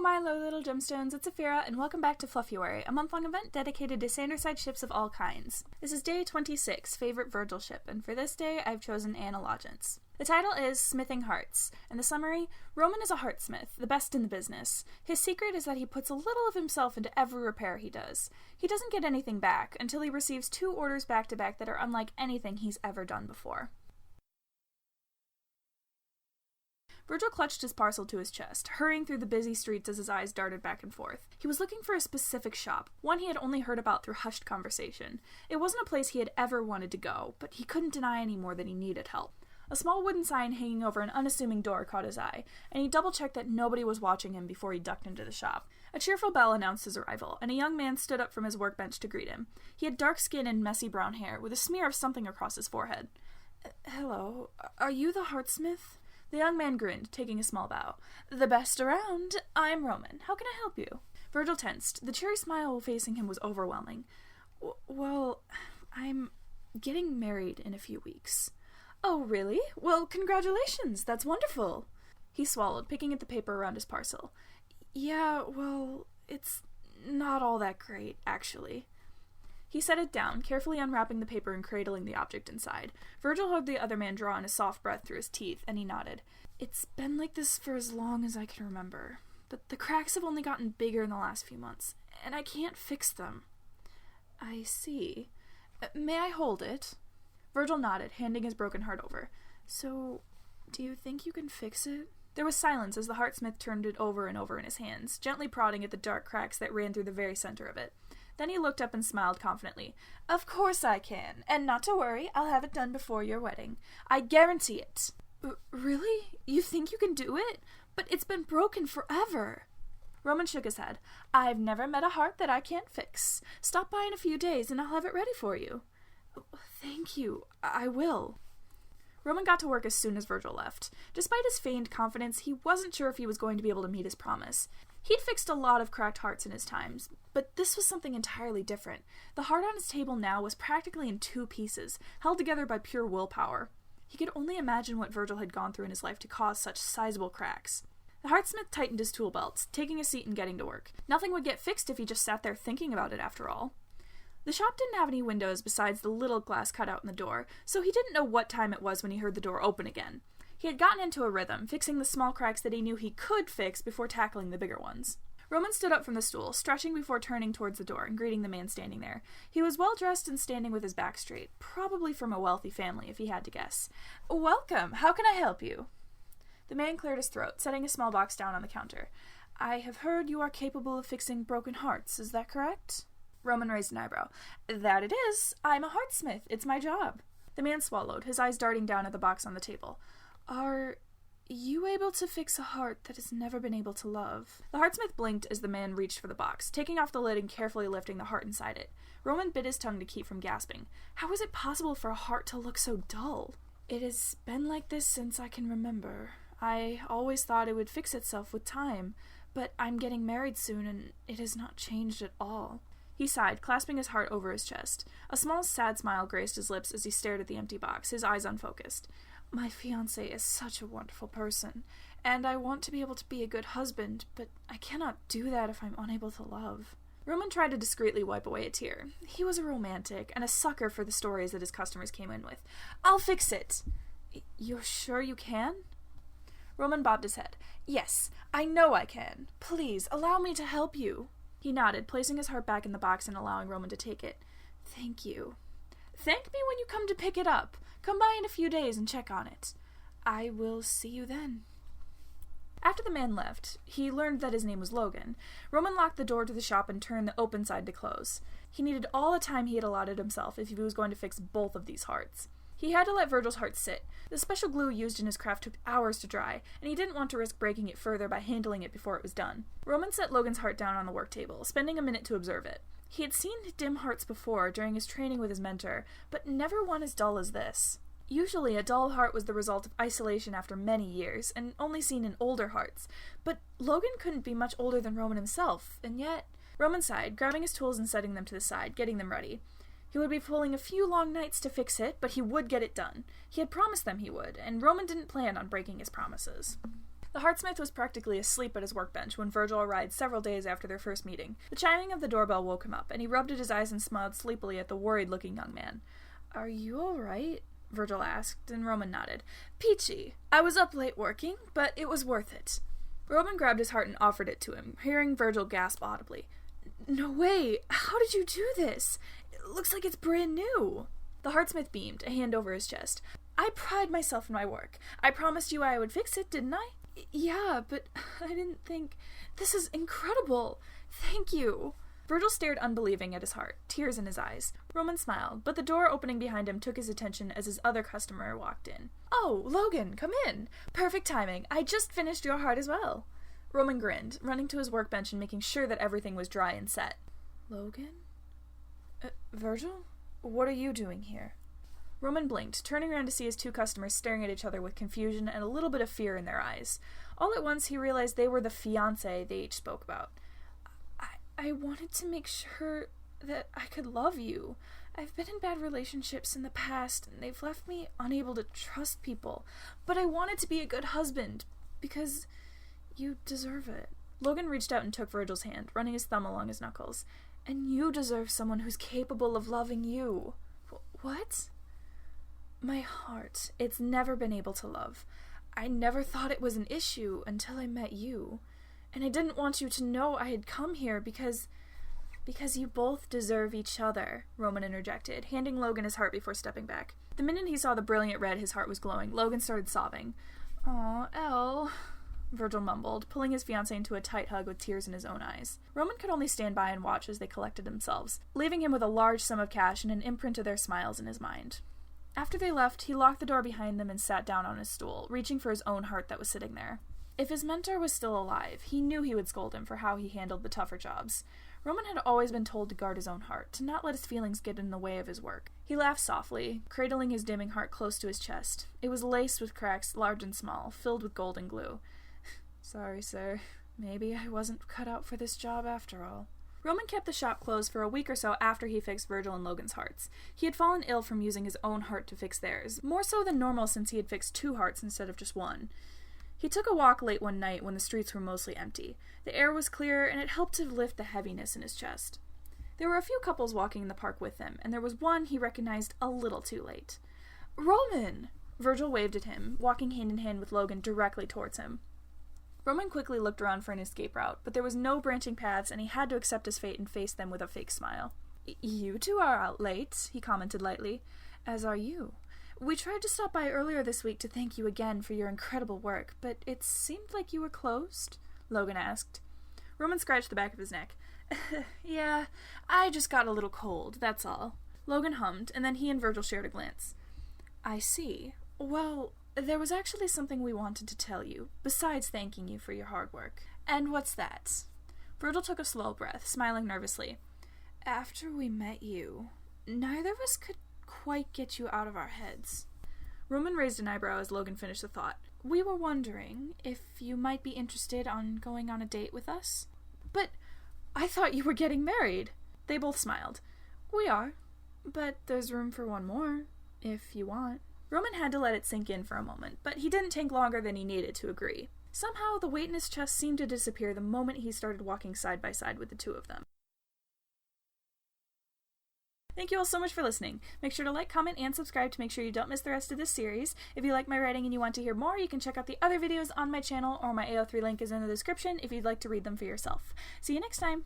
Hello, my little gemstones, it's Afira, and welcome back to Fluffuary, a month-long event dedicated to Sanderside ships of all kinds. This is day 26, favorite Virgil ship, and for this day I've chosen Analogince. The title is Smithing Hearts, and the summary, Roman is a heartsmith, the best in the business. His secret is that he puts a little of himself into every repair he does. He doesn't get anything back until he receives 2 orders back-to-back that are unlike anything he's ever done before. Virgil clutched his parcel to his chest, hurrying through the busy streets as his eyes darted back and forth. He was looking for a specific shop, one he had only heard about through hushed conversation. It wasn't a place he had ever wanted to go, but he couldn't deny anymore that he needed help. A small wooden sign hanging over an unassuming door caught his eye, and he double-checked that nobody was watching him before he ducked into the shop. A cheerful bell announced his arrival, and a young man stood up from his workbench to greet him. He had dark skin and messy brown hair, with a smear of something across his forehead. Hello, are you the Heartsmith? The young man grinned, taking a small bow. The best around. I'm Roman. How can I help you? Virgil tensed. The cheery smile facing him was overwhelming. Well, I'm getting married in a few weeks. Oh, really? Well, congratulations. That's wonderful. He swallowed, picking at the paper around his parcel. Yeah, well, it's not all that great, actually. He set it down, carefully unwrapping the paper and cradling the object inside. Virgil heard the other man draw in a soft breath through his teeth, and he nodded. It's been like this for as long as I can remember, but the cracks have only gotten bigger in the last few months, and I can't fix them. I see. May I hold it? Virgil nodded, handing his broken heart over. So, do you think you can fix it? There was silence as the Heartsmith turned it over and over in his hands, gently prodding at the dark cracks that ran through the very center of it. Then he looked up and smiled confidently. Of course I can, and not to worry, I'll have it done before your wedding. I guarantee it. Really? You think you can do it? But it's been broken forever. Roman shook his head. I've never met a heart that I can't fix. Stop by in a few days and I'll have it ready for you. Thank you. I will. Roman got to work as soon as Virgil left. Despite his feigned confidence, he wasn't sure if he was going to be able to meet his promise. He'd fixed a lot of cracked hearts in his times, but this was something entirely different. The heart on his table now was practically in 2 pieces, held together by pure willpower. He could only imagine what Virgil had gone through in his life to cause such sizable cracks. The Heartsmith tightened his tool belt, taking a seat and getting to work. Nothing would get fixed if he just sat there thinking about it after all. The shop didn't have any windows besides the little glass cutout in the door, so he didn't know what time it was when he heard the door open again. He had gotten into a rhythm, fixing the small cracks that he knew he could fix before tackling the bigger ones. Roman stood up from the stool, stretching before turning towards the door and greeting the man standing there. He was well-dressed and standing with his back straight, probably from a wealthy family, if he had to guess. Welcome! How can I help you? The man cleared his throat, setting a small box down on the counter. I have heard you are capable of fixing broken hearts, is that correct? Roman raised an eyebrow. That it is. I'm a heartsmith. It's my job. The man swallowed, his eyes darting down at the box on the table. Are you able to fix a heart that has never been able to love? The Heartsmith blinked as the man reached for the box, taking off the lid and carefully lifting the heart inside it. Roman bit his tongue to keep from gasping. How is it possible for a heart to look so dull? It has been like this since I can remember. I always thought it would fix itself with time, but I'm getting married soon and it has not changed at all. He sighed, clasping his heart over his chest. A small, sad smile graced his lips as he stared at the empty box, his eyes unfocused. My fiancé is such a wonderful person, and I want to be able to be a good husband, but I cannot do that if I'm unable to love. Roman tried to discreetly wipe away a tear. He was a romantic, and a sucker for the stories that his customers came in with. I'll fix it! You're sure you can? Roman bobbed his head. Yes, I know I can. Please, allow me to help you. He nodded, placing his heart back in the box and allowing Roman to take it. Thank you. Thank me when you come to pick it up. Come by in a few days and check on it. I will see you then. After the man left, he learned that his name was Logan. Roman locked the door to the shop and turned the open side to close. He needed all the time he had allotted himself if he was going to fix both of these hearts. He had to let Virgil's heart sit. The special glue used in his craft took hours to dry, and he didn't want to risk breaking it further by handling it before it was done. Roman set Logan's heart down on the work table, spending a minute to observe it. He had seen dim hearts before during his training with his mentor, but never one as dull as this. Usually a dull heart was the result of isolation after many years, and only seen in older hearts, but Logan couldn't be much older than Roman himself, and yet... Roman sighed, grabbing his tools and setting them to the side, getting them ready. He would be pulling a few long nights to fix it, but he would get it done. He had promised them he would, and Roman didn't plan on breaking his promises. The The Heartsmith was practically asleep at his workbench when Virgil arrived several days after their first meeting. The chiming of the doorbell woke him up, and he rubbed at his eyes and smiled sleepily at the worried-looking young man. "Are you all right?" Virgil asked, and Roman nodded. "Peachy. I was up late working, but it was worth it." Roman grabbed his heart and offered it to him, hearing Virgil gasp audibly. "No way! How did you do this? It looks like it's brand new." The Heartsmith beamed, a hand over his chest. "I pride myself in my work. I promised you I would fix it, didn't I?" "Yeah, but I didn't think... This is incredible! Thank you!" Virgil stared unbelieving at his heart, tears in his eyes. Roman smiled, but the door opening behind him took his attention as his other customer walked in. "Oh, Logan, come in! Perfect timing. I just finished your heart as well." Roman grinned, running to his workbench and making sure that everything was dry and set. "Logan? Virgil? What are you doing here?" Roman blinked, turning around to see his two customers staring at each other with confusion and a little bit of fear in their eyes. All at once, he realized they were the fiancé they each spoke about. I wanted to make sure that I could love you. I've been in bad relationships in the past, and they've left me unable to trust people. But I wanted to be a good husband, because you deserve it." Logan reached out and took Virgil's hand, running his thumb along his knuckles. "And you deserve someone who's capable of loving you." "What?" "My heart. It's never been able to love. I never thought it was an issue until I met you. And I didn't want you to know I had come here because you both deserve each other," Roman interjected, handing Logan his heart before stepping back. The minute he saw the brilliant red his heart was glowing, Logan started sobbing. "Aw, Elle," Virgil mumbled, pulling his fiancée into a tight hug with tears in his own eyes. Roman could only stand by and watch as they collected themselves, leaving him with a large sum of cash and an imprint of their smiles in his mind. After they left, he locked the door behind them and sat down on his stool, reaching for his own heart that was sitting there. If his mentor was still alive, he knew he would scold him for how he handled the tougher jobs. Roman had always been told to guard his own heart, to not let his feelings get in the way of his work. He laughed softly, cradling his dimming heart close to his chest. It was laced with cracks, large and small, filled with golden glue. "Sorry, sir. Maybe I wasn't cut out for this job after all." Roman kept the shop closed for a week or so after he fixed Virgil and Logan's hearts. He had fallen ill from using his own heart to fix theirs, more so than normal since he had fixed 2 hearts instead of just 1. He took a walk late one night when the streets were mostly empty. The air was clear, and it helped to lift the heaviness in his chest. There were a few couples walking in the park with him, and there was one he recognized a little too late. "Roman!" Virgil waved at him, walking hand in hand with Logan directly towards him. Roman quickly looked around for an escape route, but there was no branching paths, and he had to accept his fate and face them with a fake smile. "You two are out late," he commented lightly. "As are you. We tried to stop by earlier this week to thank you again for your incredible work, but it seemed like you were closed?" Logan asked. Roman scratched the back of his neck. "Yeah, I just got a little cold, that's all." Logan hummed, and then he and Virgil shared a glance. "I see. Well, there was actually something we wanted to tell you, besides thanking you for your hard work." "And what's that?" Virgil took a slow breath, smiling nervously. "After we met you, neither of us could quite get you out of our heads." Roman raised an eyebrow as Logan finished the thought. "We were wondering if you might be interested on going on a date with us." "But I thought you were getting married." They both smiled. "We are, but there's room for one more, if you want." Roman had to let it sink in for a moment, but he didn't take longer than he needed to agree. Somehow, the weight in his chest seemed to disappear the moment he started walking side by side with the two of them. Thank you all so much for listening. Make sure to like, comment, and subscribe to make sure you don't miss the rest of this series. If you like my writing and you want to hear more, you can check out the other videos on my channel, or my AO3 link is in the description if you'd like to read them for yourself. See you next time!